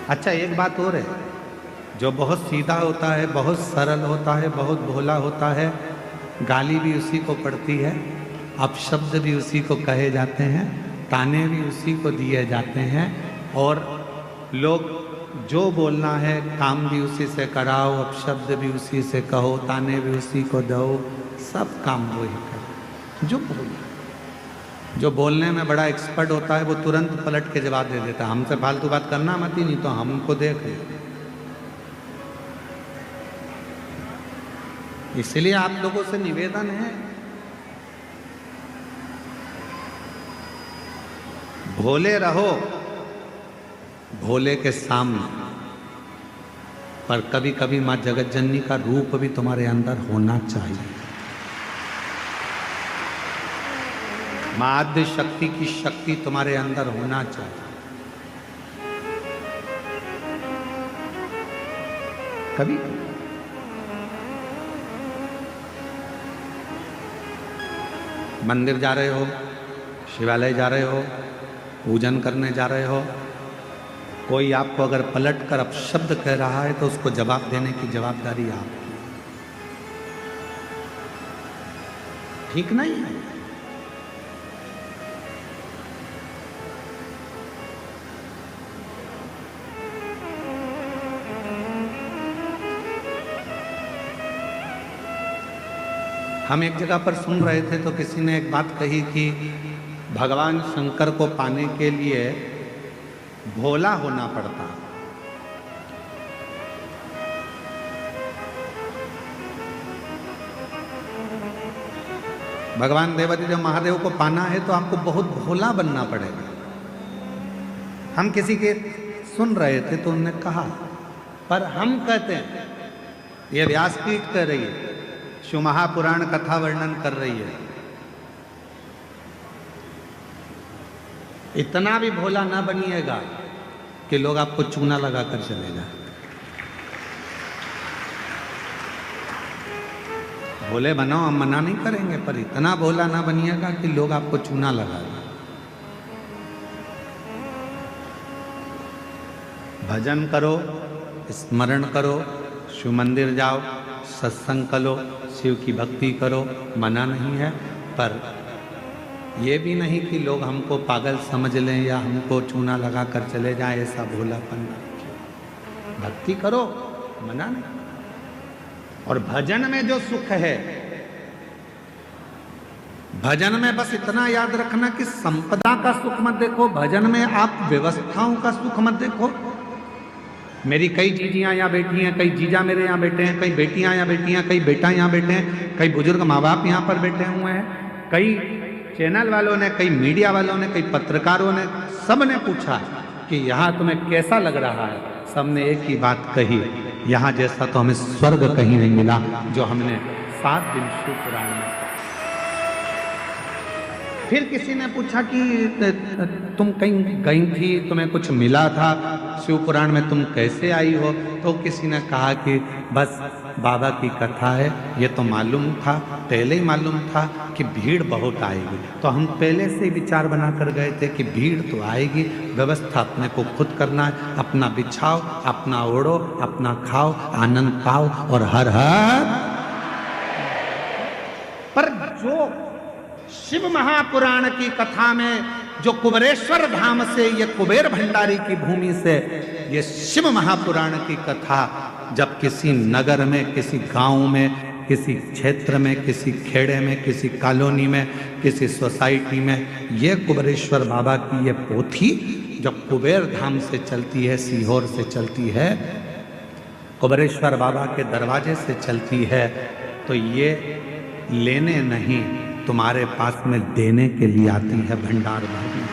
अच्छा एक बात और है, जो बहुत सीधा होता है, बहुत सरल होता है, बहुत भोला होता है, गाली भी उसी को पड़ती है, अपशब्द भी उसी को कहे जाते हैं, ताने भी उसी को दिए जाते हैं, और लोग जो बोलना है काम भी उसी से कराओ, अपशब्द भी उसी से कहो, ताने भी उसी को दो, सब काम वो ही करो। जो बोलने में बड़ा एक्सपर्ट होता है वो तुरंत पलट के जवाब दे देता है, हमसे फालतू बात करना मत ही, नहीं तो हमको देख लो। इसलिए आप लोगों से निवेदन है, भोले रहो भोले के सामने, पर कभी कभी मां जगत जननी का रूप भी तुम्हारे अंदर होना चाहिए। मां आद्य शक्ति की शक्ति तुम्हारे अंदर होना चाहिए। कभी मंदिर जा रहे हो, शिवालय जा रहे हो, पूजन करने जा रहे हो, कोई आपको अगर पलट कर अपशब्द कह रहा है तो उसको जवाब देने की जवाबदारी आपकी, ठीक नहीं है। हम एक जगह पर सुन रहे थे तो किसी ने एक बात कही कि भगवान शंकर को पाने के लिए भोला होना पड़ता। भगवान देवादिदेव महादेव को पाना है तो आपको बहुत भोला बनना पड़ेगा। हम किसी के सुन रहे थे तो उन्होंने कहा, पर हम कहते हैं, ये व्यासपीठ कह रही है, शिव महापुराण कथा वर्णन कर रही है, इतना भी भोला ना बनिएगा कि लोग आपको चूना लगाकर चले जाए। भोले बनाओ, हम मना नहीं करेंगे, पर इतना भोला ना बनिएगा कि लोग आपको चूना लगा दें। भजन करो, स्मरण करो, शिव मंदिर जाओ, सत्संग करो, शिव की भक्ति करो, मना नहीं है, पर यह भी नहीं कि लोग हमको पागल समझ लें या हमको चूना लगा कर चले जाएं, ऐसा भोलापन नहीं। भक्ति करो, मना नहीं। और भजन में जो सुख है, भजन में बस इतना याद रखना कि संपदा का सुख मत देखो, भजन में आप व्यवस्थाओं का सुख मत देखो। मेरी कई जीजियाँ यहाँ बैठी हैं, कई जीजा मेरे यहाँ बैठे हैं, कई बेटियाँ यहाँ बैठी हैं, कई बेटा यहाँ बैठे हैं, कई बुजुर्ग माँ बाप यहाँ पर बैठे हुए हैं, कई चैनल वालों ने, कई मीडिया वालों ने, कई पत्रकारों ने, सब ने पूछा कि यहाँ तुम्हें कैसा लग रहा है। सबने एक ही बात कही, यहाँ जैसा तो हमें स्वर्ग कहीं नहीं मिला, जो हमने 7 दिन शिव पुराण में। फिर किसी ने पूछा कि तुम कहीं गई थी, तुम्हें कुछ मिला था शिव पुराण में, तुम कैसे आई हो? तो किसी ने कहा कि बस बाबा की कथा है, ये तो मालूम था, पहले ही मालूम था कि भीड़ बहुत आएगी, तो हम पहले से ही विचार बना कर गए थे कि भीड़ तो आएगी, व्यवस्था अपने को खुद करना है, अपना बिछाओ, अपना ओढ़ो, अपना खाओ, आनंद पाओ और हर हर। पर जो शिव महापुराण की कथा में, जो कुबेरेश्वर धाम से, ये कुबेर भंडारी की भूमि से ये शिव महापुराण की कथा जब किसी नगर में, किसी गांव में, किसी क्षेत्र में, किसी खेड़े में, किसी कॉलोनी में, किसी सोसाइटी में, ये कुबेरेश्वर बाबा की ये पोथी जब कुबेर धाम से चलती है, सीहोर से चलती है, कुबेरेश्वर बाबा के दरवाजे से चलती है, तो ये लेने नहीं, तुम्हारे पास में देने के लिए आती है भंडार भरने।